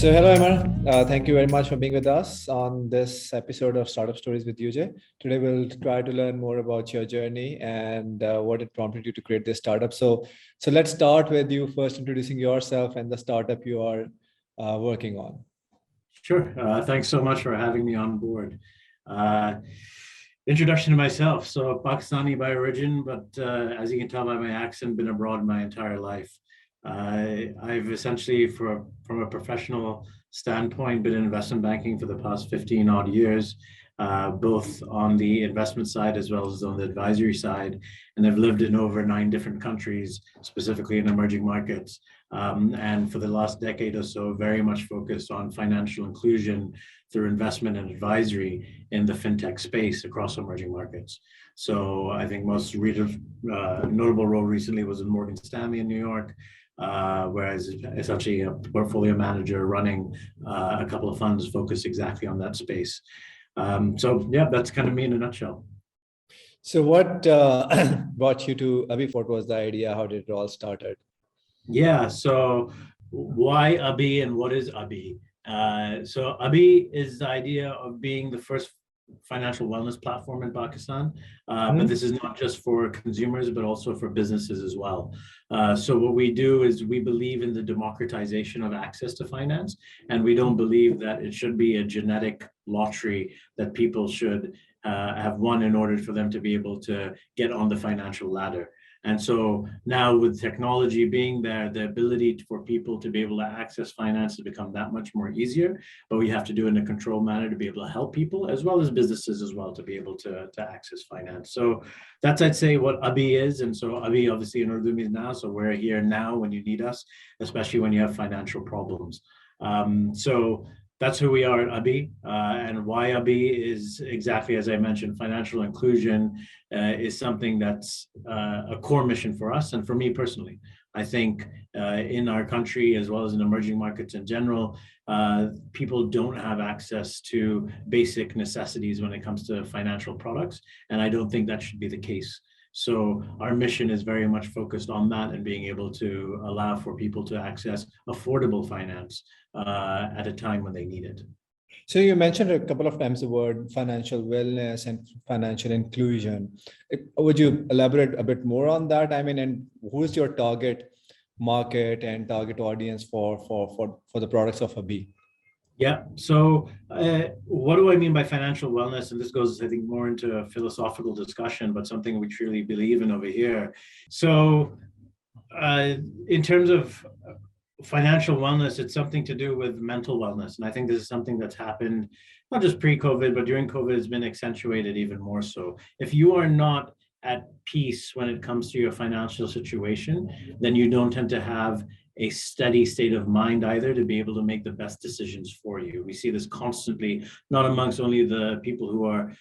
So hello, Omair. Thank you very much for being with us on this episode of Startup Stories with UJ. Today, we'll try to learn more about your journey and what it prompted you to create this startup. So let's start with you first introducing yourself and the startup you are working on. Sure. Thanks so much for having me on board. Introduction to myself. So Pakistani by origin, but as you can tell by my accent, been abroad my entire life. I've essentially, from a professional standpoint, been in investment banking for the past 15 odd years, both on the investment side as well as on the advisory side. And I've lived in over 9 different countries, specifically in emerging markets. And for the last decade or so, very much focused on financial inclusion through investment and advisory in the fintech space across emerging markets. So I think most notable role recently was in Morgan Stanley in New York, whereas essentially a portfolio manager running a couple of funds focused exactly on that space. So yeah, that's kind of me in a nutshell. So what brought you to Abhi? What was the idea? How did it all started? Yeah, so why Abhi and what is Abhi? So Abhi is the idea of being the first financial wellness platform in Pakistan, but this is not just for consumers, but also for businesses as well. So what we do is we believe in the democratization of access to finance, and we don't believe that it should be a genetic lottery that people should have won in order for them to be able to get on the financial ladder. And so now with technology being there, the ability for people to be able to access finance has become that much more easier, but we have to do it in a controlled manner to be able to help people as well as businesses as well to be able to access finance. So that's, I'd say, what Abhi is. And so Abhi obviously in Urdu means now, so we're here now when you need us, especially when you have financial problems. So that's who we are at Abhi, and why Abhi is exactly as I mentioned. Financial inclusion is something that's a core mission for us, and for me personally. I think in our country, as well as in emerging markets in general, people don't have access to basic necessities when it comes to financial products, and I don't think that should be the case. So our mission is very much focused on that and being able to allow for people to access affordable finance at a time when they need it. So you mentioned a couple of times the word financial wellness and financial inclusion. Would you elaborate a bit more on that? I mean, and who is your target market and target audience for the products of Abhi? Yeah. So what do I mean by financial wellness? And this goes, I think, more into a philosophical discussion, but something we truly believe in over here. So in terms of financial wellness, it's something to do with mental wellness. And I think this is something that's happened, not just pre-COVID, but during COVID has been accentuated even more so. If you are not at peace when it comes to your financial situation, then you don't tend to have a steady state of mind either to be able to make the best decisions for you. We see this constantly, not amongst only the people who are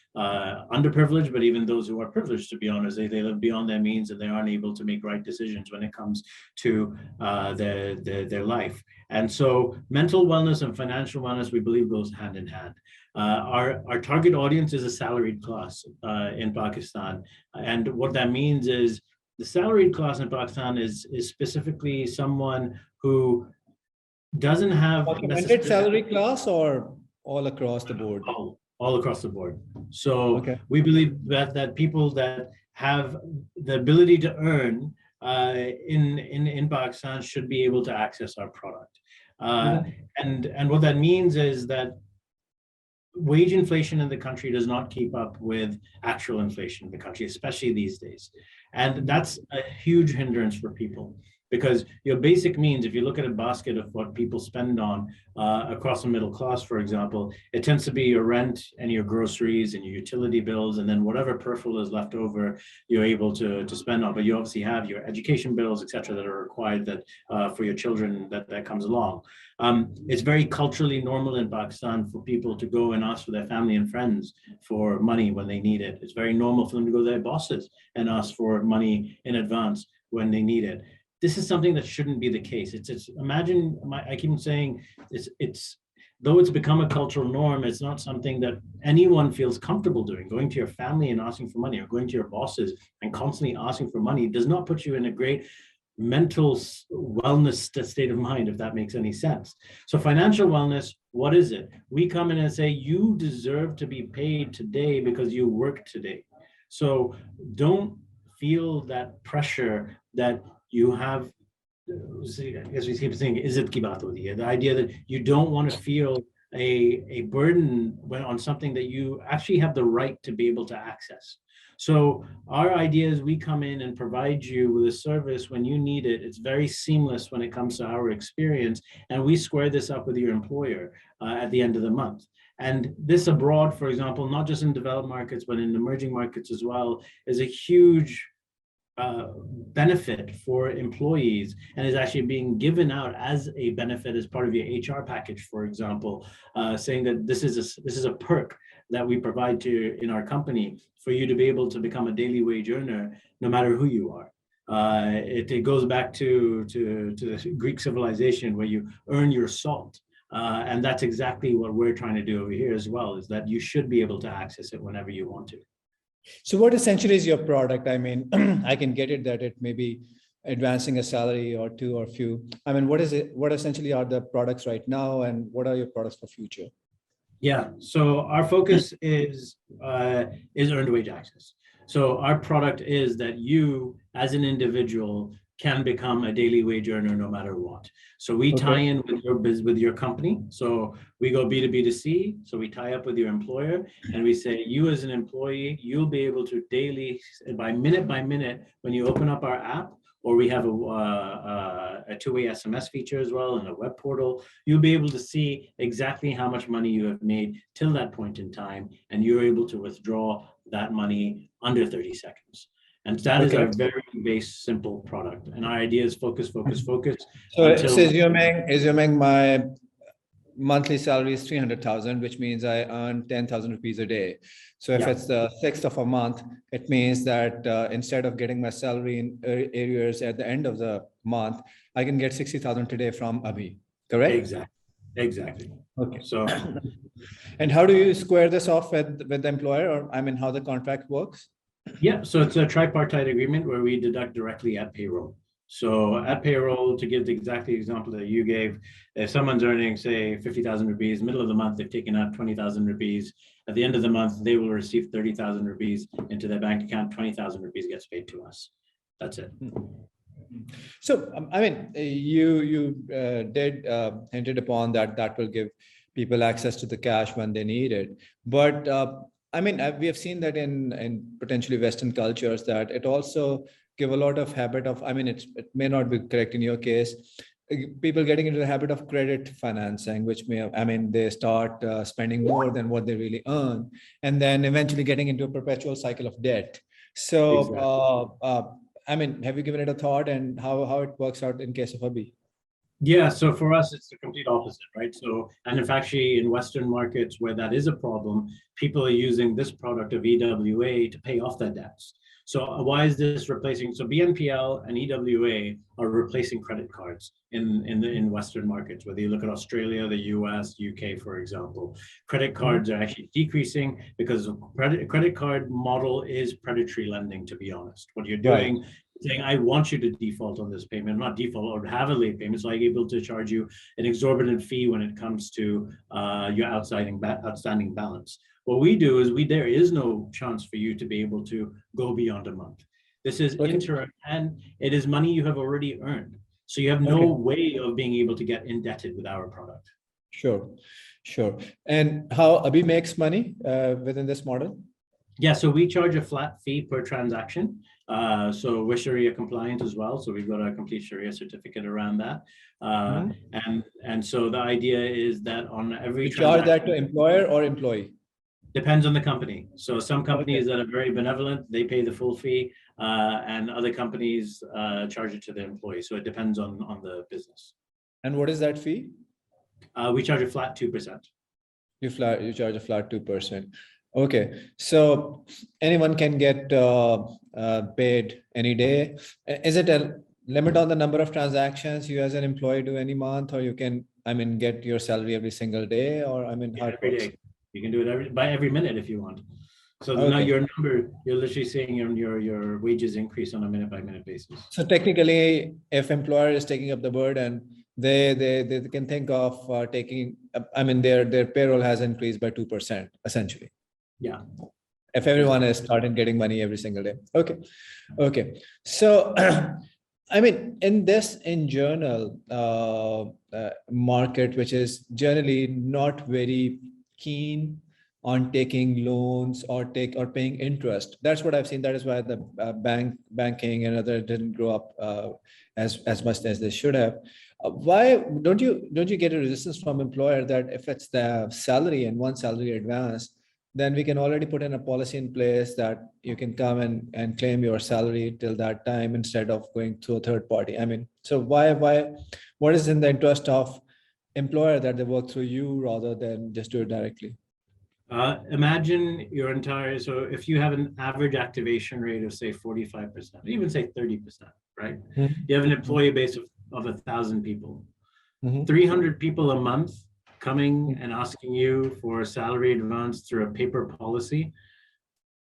underprivileged, but even those who are privileged, to be honest. They live beyond their means and they aren't able to make right decisions when it comes to their life. And so mental wellness and financial wellness, we believe, goes hand in hand. Our target audience is a salaried class in Pakistan. And what that means is the salaried class in Pakistan is specifically someone who doesn't have documented salary class or all across the board? All across the board. So we believe that people that have the ability to earn in Pakistan should be able to access our product. And what that means is that wage inflation in the country does not keep up with actual inflation in the country, especially these days. And that's a huge hindrance for people because your basic means, if you look at a basket of what people spend on across the middle class, for example, it tends to be your rent and your groceries and your utility bills, and then whatever peripheral is left over, you're able to spend on. But you obviously have your education bills, et cetera, that are required that for your children that comes along. It's very culturally normal in Pakistan for people to go and ask for their family and friends for money when they need it. It's very normal for them to go to their bosses and ask for money in advance when they need it. This is something that shouldn't be the case. Imagine, I keep saying, though it's become a cultural norm, it's not something that anyone feels comfortable doing. Going to your family and asking for money, or going to your bosses and constantly asking for money does not put you in a great mental wellness state of mind, if that makes any sense. So financial wellness, what is it? We come in and say, you deserve to be paid today because you work today. So don't feel that pressure that you have. As we keep saying, is it the idea that you don't want to feel a burden when on something that you actually have the right to be able to access. So our idea is we come in and provide you with a service when you need it. It's very seamless when it comes to our experience, and we square this up with your employer at the end of the month. And this abroad, for example, not just in developed markets, but in emerging markets as well, is a huge benefit for employees, and is actually being given out as a benefit as part of your HR package, for example, saying that this is a perk that we provide to you in our company for you to be able to become a daily wage earner, no matter who you are. It goes back to the Greek civilization where you earn your salt. And that's exactly what we're trying to do over here as well, is that you should be able to access it whenever you want to. So what essentially is your product? I mean, I can get it that it may be advancing a salary or two or few. I mean, what is it? What essentially are the products right now, and what are your products for future? Yeah, so our focus is earned wage access. So our product is that you, as an individual, can become a daily wage earner no matter what. So we tie in with your company. So we go B2B to C. So we tie up with your employer and we say, you as an employee, you'll be able to daily, by minute, when you open up our app, or we have a two-way SMS feature as well and a web portal, you'll be able to see exactly how much money you have made till that point in time, and you're able to withdraw that money under 30 seconds. And that is our very base, simple product. And our idea is focus. So assuming my monthly salary is 300,000, which means I earn 10,000 rupees a day. So if it's the 6th of a month, it means that instead of getting my salary in arrears at the end of the month, I can get 60,000 today from Abhi, correct? Exactly. Okay. So, and how do you square this off with the employer, or I mean, how the contract works? Yeah, so it's a tripartite agreement where we deduct directly at payroll. So at payroll, to give the exact example that you gave, if someone's earning, say, 50,000 rupees, middle of the month, they've taken out 20,000 rupees. At the end of the month, they will receive 30,000 rupees into their bank account. 20,000 rupees gets paid to us. That's it. So, I mean, you did hinted upon that will give people access to the cash when they need it. But I mean, we have seen that in potentially Western cultures that it also give a lot of habit of, I mean, it may not be correct in your case, people getting into the habit of credit financing, which may have, I mean, they start spending more than what they really earn, and then eventually getting into a perpetual cycle of debt. So, I mean, have you given it a thought, and how it works out in case of Abhi? Yeah, so for us, it's the complete opposite, right? So, and in fact, actually in Western markets where that is a problem, people are using this product of EWA to pay off their debts. So why is this replacing? So BNPL and EWA are replacing credit cards in Western markets, whether you look at Australia, the US, UK, for example. Credit cards are actually decreasing because credit card model is predatory lending, to be honest. What you're doing, saying, I want you to default on this payment, not default, or have a late payment, so I'm able to charge you an exorbitant fee when it comes to your outstanding balance. What we do is there is no chance for you to be able to go beyond a month. This is interim, and it is money you have already earned. So you have no way of being able to get indebted with our product. Sure. And how Abhi makes money within this model? Yeah, so we charge a flat fee per transaction. So we're Sharia compliant as well. So we've got a complete Sharia certificate around that. And so the idea is that on every transaction, charge that to employer or employee? Depends on the company. So some companies that are very benevolent, they pay the full fee, and other companies charge it to the employee. So it depends on the business. And what is that fee? We charge a flat 2%. You charge a flat 2%. Okay, so anyone can get paid any day. Is it a limit on the number of transactions you as an employee do any month, or you can, I mean, get your salary every single day, or I mean, how it works? Day. You can do it every minute if you want. So now your number, you're literally seeing your wages increase on a minute by minute basis. So technically, if employer is taking up the burden, they can think of taking, I mean, their payroll has increased by 2%, essentially. Yeah. If everyone is starting getting money every single day. Okay. So, I mean, in general market, which is generally not very keen on taking loans or paying interest. That's what I've seen. That is why the banking and other didn't grow up as much as they should have. Why don't you get a resistance from employer that if it's the salary and one salary advance, then we can already put in a policy in place that you can come and claim your salary till that time instead of going to a third party. I mean, so what is in the interest of employer that they work through you rather than just do it directly? Imagine your entire, so if you have an average activation rate of say 45%, even say 30%, right? Mm-hmm. You have an employee base of 1,000 people, 300 people a month coming and asking you for a salary advance through a paper policy.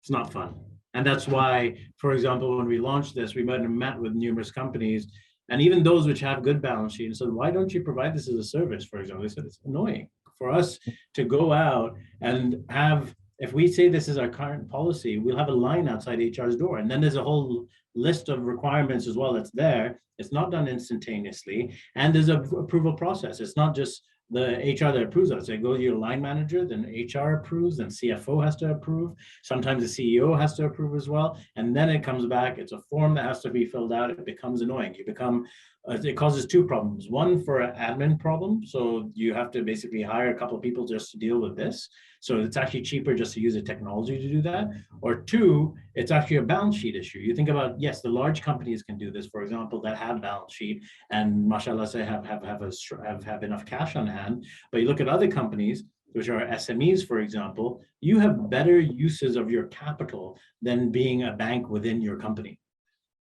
It's not fun. And that's why, for example, when we launched this, we met with numerous companies, and even those which have good balance sheet, and said, why don't you provide this as a service, for example? They said, it's annoying for us to go out and have, if we say this is our current policy, we'll have a line outside HR's door. And then there's a whole list of requirements as well that's there. It's not done instantaneously. And there's an approval process. It's not just the HR that approves it. So it goes to your line manager, then HR approves, then CFO has to approve. Sometimes the CEO has to approve as well. And then it comes back. It's a form that has to be filled out. It becomes annoying. It causes two problems. One, for an admin problem. So you have to basically hire a couple of people just to deal with this. So it's actually cheaper just to use the technology to do that. Or two, it's actually a balance sheet issue. You think about, yes, the large companies can do this, for example, that have balance sheet and mashallah say have enough cash on hand. But you look at other companies, which are SMEs, for example, you have better uses of your capital than being a bank within your company.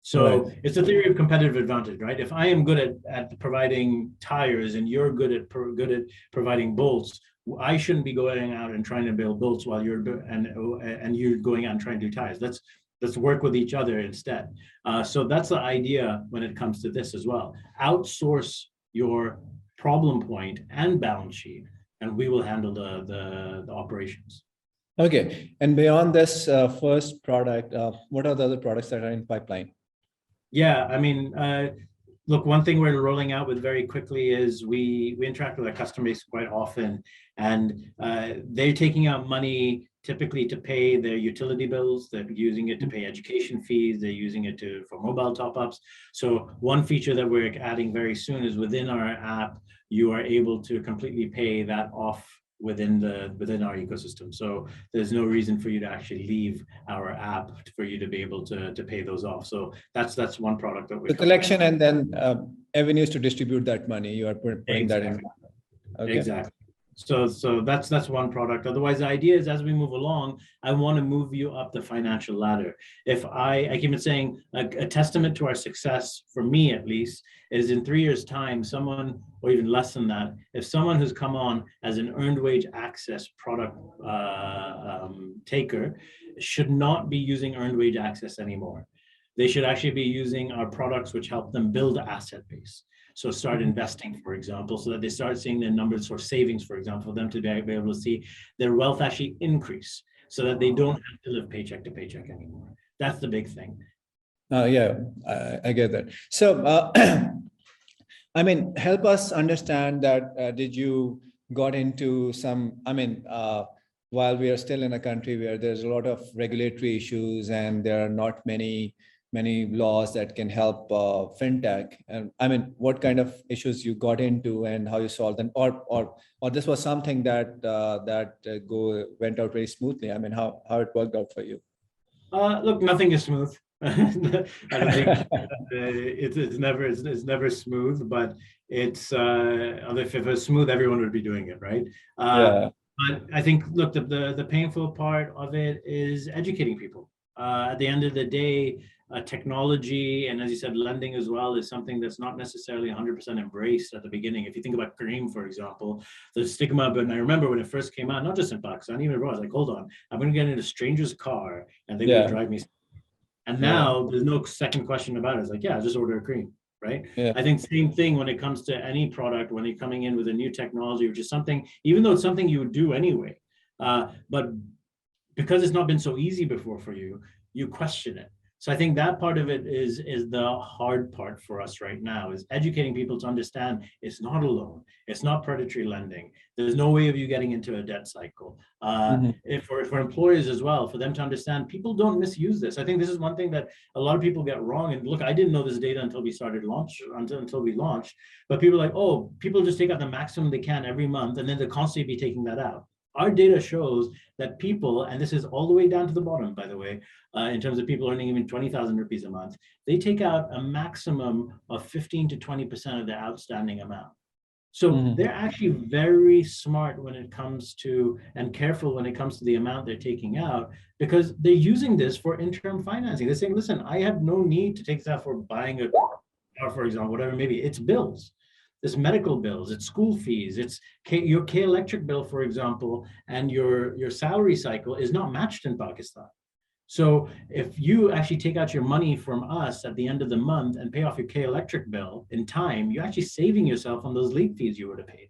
So right. It's a theory of competitive advantage, right? If I am good at providing tires and you're good at providing bolts, I shouldn't be going out and trying to build bolts while you're going out and trying to do tires. Let's work with each other instead. So that's the idea when it comes to this as well. Outsource your problem point and balance sheet, and we will handle the operations. Okay, and beyond this first product, what are the other products that are in pipeline? Yeah, I mean, look, one thing we're rolling out with very quickly is we interact with our customer base quite often, and they're taking out money typically to pay their utility bills. They're using it to pay education fees. They're using it for mobile top-ups. So one feature that we're adding very soon is within our app, you are able to completely pay that off within our ecosystem. So there's no reason for you to actually leave our app for you to be able to pay those off. So that's one product that we're the collection and then avenues to distribute that money. You are putting that in. Okay. Exactly. So that's one product. Otherwise, the idea is as we move along, I want to move you up the financial ladder. If I keep on saying a testament to our success, for me at least, is in 3 years' time, someone, or even less than that, if someone who's come on as an earned wage access product taker should not be using earned wage access anymore. They should actually be using our products which help them build an asset base. So start investing, for example, so that they start seeing their numbers for savings, for example, for them to be able to see their wealth actually increase so that they don't have to live paycheck to paycheck anymore. That's the big thing. Yeah, I get that. So, I mean, help us understand that, did you got into some, I mean, while we are still in a country where there's a lot of regulatory issues and there are not many laws that can help fintech, and I mean, what kind of issues you got into and how you solved them, or this was something that went out very smoothly? I mean, how it worked out for you? Look, nothing is smooth. I don't think it's never smooth, but it's if it was smooth, everyone would be doing it, right? Yeah. But I think, look, the painful part of it is educating people. At the end of the day, technology, and as you said, lending as well, is something that's not necessarily 100% embraced at the beginning. If you think about Kareem, for example, the stigma, but I remember when it first came out, not just in Pakistan, even abroad, I was like, hold on, I'm going to get in a stranger's car and they're going to drive me. And now there's no second question about it. It's like, yeah, just order a Kareem, right? I think same thing when it comes to any product, when you're coming in with a new technology, which is something, even though it's something you would do anyway, but because it's not been so easy before for you, you question it. So I think that part of it is the hard part for us right now, is educating people to understand it's not a loan, it's not predatory lending. There's no way of you getting into a debt cycle. For employers as well, for them to understand, people don't misuse this. I think this is one thing that a lot of people get wrong. And look, I didn't know this data until we launched. But people are like, oh, people just take out the maximum they can every month, and then they'll constantly be taking that out. Our data shows that people, and this is all the way down to the bottom, by the way, in terms of people earning even 20,000 rupees a month, they take out a maximum of 15 to 20% of their outstanding amount. So they're actually very smart when it comes to, and careful when it comes to the amount they're taking out, because they're using this for interim financing. They're saying, listen, I have no need to take this out for buying a car, for example, whatever, maybe it's bills. It's medical bills, it's school fees, it's your K-electric bill, for example, and your salary cycle is not matched in Pakistan. So if you actually take out your money from us at the end of the month and pay off your K-electric bill in time, you're actually saving yourself on those late fees you would have paid.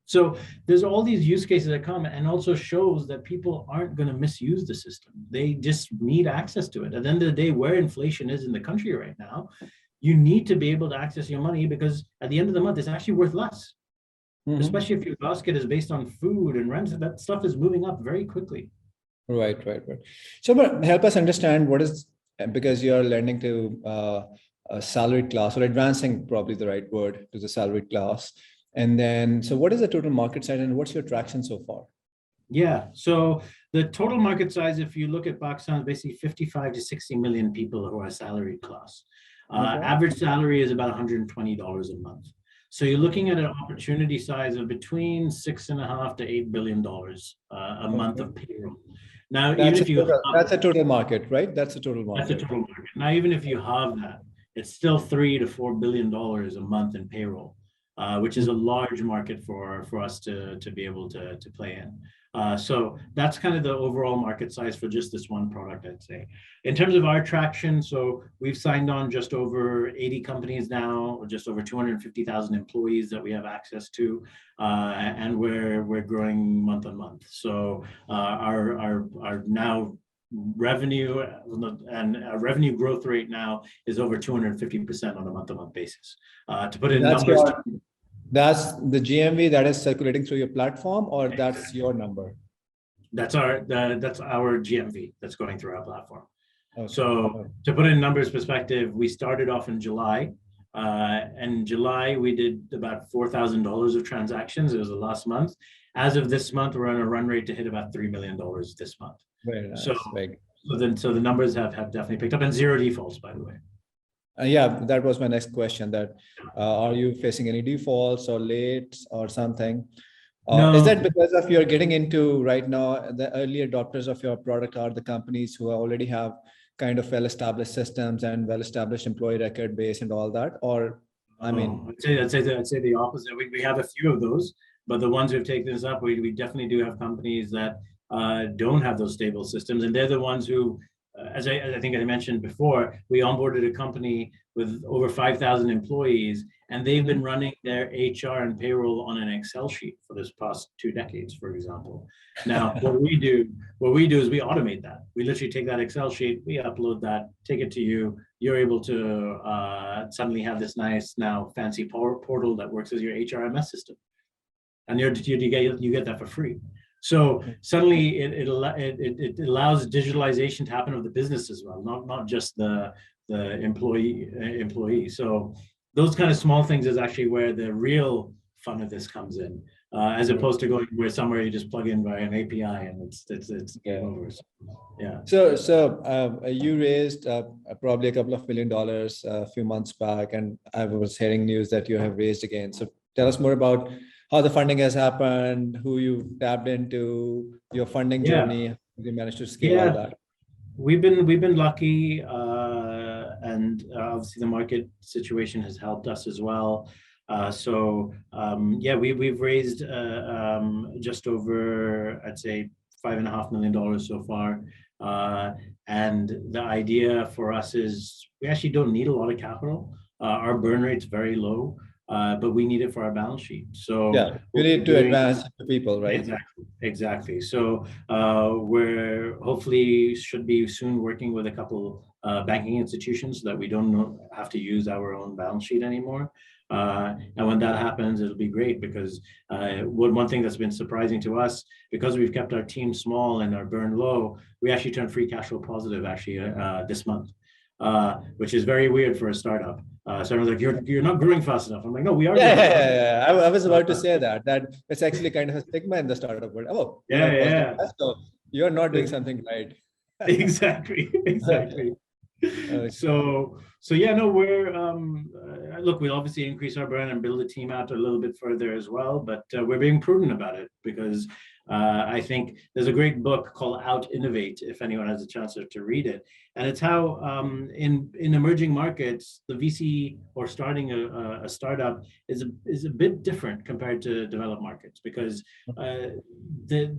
So there's all these use cases that come, and also shows that people aren't going to misuse the system. They just need access to it. At the end of the day, where inflation is in the country right now, you need to be able to access your money, because at the end of the month, it's actually worth less, especially if your basket is based on food and rent. That stuff is moving up very quickly. Right. So but help us understand what is, because you're lending to a salaried class, or advancing, probably the right word, to the salaried class. And then, so what is the total market size and what's your traction so far? Yeah, so the total market size, if you look at Pakistan, is basically 55 to 60 million people who are salaried class. Average salary is about $120 a month. So you're looking at an opportunity size of between $6.5 to $8 billion a month of payroll. Now, that's a total market, right? That's a total market. That's a total market. Now, even if you halve that, it's still $3 to $4 billion a month in payroll, which is a large market for us to be able to play in. So that's kind of the overall market size for just this one product, I'd say. In terms of our traction, so we've signed on just over 80 companies now, or just over 250,000 employees that we have access to, and we're growing month on month. So our now revenue and revenue growth rate now is over 250% on a month-to-month basis. To put it in numbers. That's the GMV that is circulating through your platform, or that's your number? That's our GMV that's going through our platform. Okay. So to put it in numbers perspective, we started off in July. In July, we did about $4,000 of transactions. It was the last month. As of this month, we're on a run rate to hit about $3 million this month. Very nice. So the numbers have definitely picked up, and zero defaults, by the way. Yeah, that was my next question. That are you facing any defaults or late or something? No. Is that because of you're getting into right now, the early adopters of your product are the companies who already have kind of well-established systems and well-established employee record base and all that? Or, I mean, I'd say the opposite. We have a few of those, but the ones who've taken this up, we definitely do have companies that don't have those stable systems, and they're the ones who, as I think I mentioned before, we onboarded a company with over 5,000 employees, and they've been running their HR and payroll on an Excel sheet for this past 2 decades, for example. Now, what we do is we automate that. We literally take that Excel sheet, we upload that, take it to you. You're able to suddenly have this nice, now fancy portal that works as your HRMS system, and you get that for free. So suddenly it allows digitalization to happen of the business as well, not just the employee. So those kind of small things is actually where the real fun of this comes in, as opposed to going where somewhere you just plug in via an API and it's game over. Yeah. So you raised probably a couple of $1 million a few months back, and I was hearing news that you have raised again. So tell us more about how the funding has happened, who you tapped into, your funding journey, you managed to scale all that. We've been lucky, and obviously the market situation has helped us as well. We've raised just over, I'd say, $5.5 million so far. And the idea for us is we actually don't need a lot of capital. Our burn rate's very low, but we need it for our balance sheet. So Yeah, you need to advance the people, right? exactly. So we're hopefully should be soon working with a couple banking institutions so that we don't have to use our own balance sheet anymore. And when that happens, it'll be great because one thing that's been surprising to us, because we've kept our team small and our burn low, we actually turned free cash flow positive actually this month, which is very weird for a startup. So everyone's like, you're not growing fast enough. I'm like, no, we are. Yeah. I was about to say that it's actually kind of a stigma in the startup world. Oh, yeah. So you're not doing something right. Exactly. So yeah, no, we're look, we'll obviously increase our burn and build the team out a little bit further as well, but we're being prudent about it because I think there's a great book called Out Innovate, if anyone has a chance to read it, and it's how in emerging markets the VC or starting a startup is a bit different compared to developed markets because the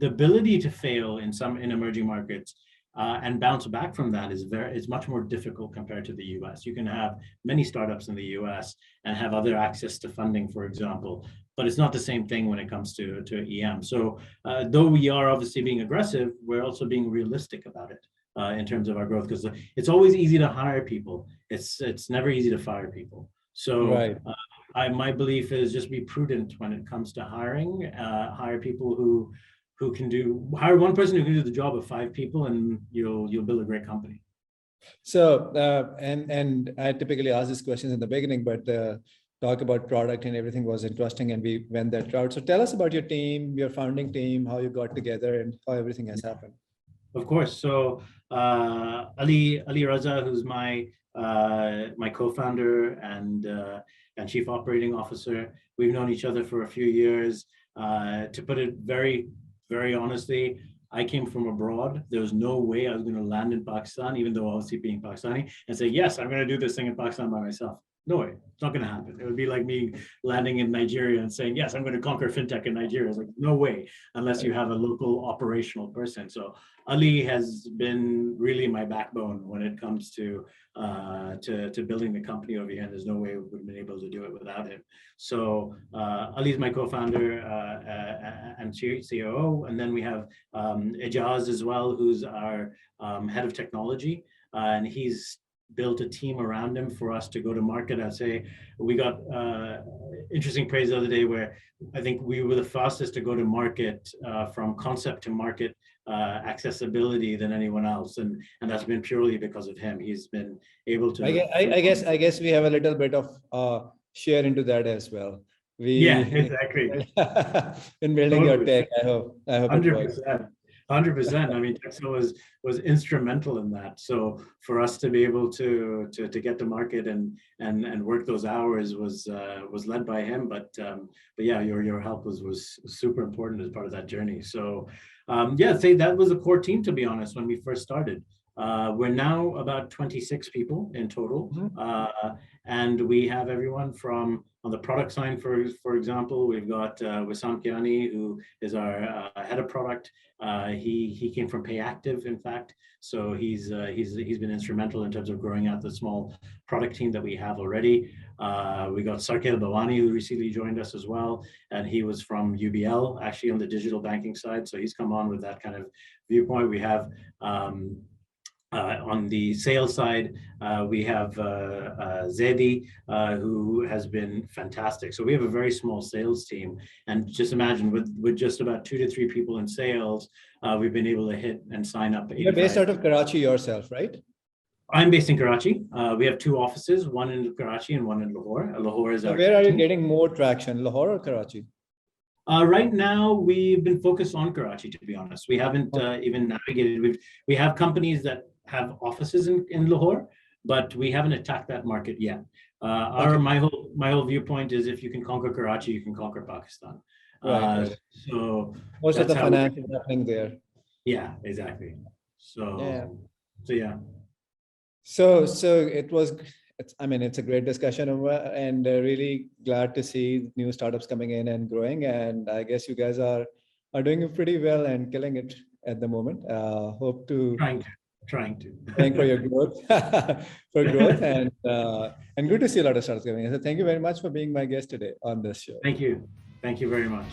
ability to fail in emerging markets and bounce back from that is much more difficult compared to the US. You can have many startups in the US and have other access to funding, for example, but it's not the same thing when it comes to EM. So though we are obviously being aggressive, we're also being realistic about it in terms of our growth, because it's always easy to hire people. It's never easy to fire people. So right. My belief is just be prudent when it comes to hiring, hire people who can hire one person who can do the job of 5 people, and you'll build a great company. So and I typically ask these questions in the beginning, but talk about product and everything was interesting, and we went that route. So tell us about your team, your founding team, how you got together, and how everything has happened. Of course. So Ali Raza, who's my co-founder and chief operating officer, we've known each other for a few years. To put it very, very honestly, I came from abroad. There was no way I was going to land in Pakistan, even though obviously being Pakistani, and say, yes, I'm going to do this thing in Pakistan by myself. No way, it's not going to happen. It would be like me landing in Nigeria and saying, yes, I'm going to conquer fintech in Nigeria. It's like, no way, unless you have a local operational person. So Ali has been really my backbone when it comes to building the company over here, and there's no way we would have been able to do it without him. So Ali is my co-founder and COO, and then we have Ijaz as well, who's our head of technology, and he's built a team around him for us to go to market. I'd say we got interesting praise the other day where I think we were the fastest to go to market from concept to market accessibility than anyone else, and that's been purely because of him. He's been able to. I guess we have a little bit of share into that as well. Yeah, exactly. In building your tech, I hope 100%. 100%. I mean, tkxel was instrumental in that. So for us to be able to get to market and work those hours was led by him. But yeah, your help was super important as part of that journey. So I'd say that was a core team, to be honest, when we first started. We're now about 26 people in total, and we have everyone from on the product side. For example, we've got Wissam Kiani, who is our head of product. He came from PayActive, in fact, so he's been instrumental in terms of growing out the small product team that we have already. We got Sarkil Bawani, who recently joined us as well, and he was from UBL, actually on the digital banking side. So he's come on with that kind of viewpoint. We have on the sales side, we have Zedi, who has been fantastic. So we have a very small sales team, and just imagine with just about 2 to 3 people in sales, we've been able to hit and sign up. You're based out of Karachi yourself, right? I'm based in Karachi. We have 2 offices, one in Karachi and one in Lahore. Lahore is our. Where are you getting more traction, Lahore or Karachi? Right now, we've been focused on Karachi, to be honest. We haven't even navigated. We have companies that have offices in Lahore, but we haven't attacked that market yet. My whole viewpoint is if you can conquer Karachi, you can conquer Pakistan. Right. So most of the finance is happening there. Yeah, exactly. So yeah. So it's a great discussion, and really glad to see new startups coming in and growing. And I guess you guys are doing pretty well and killing it at the moment. Hope to trying to praying for your growth, and good to see a lot of startups coming in. So thank you very much for being my guest today on this show. Thank you very much.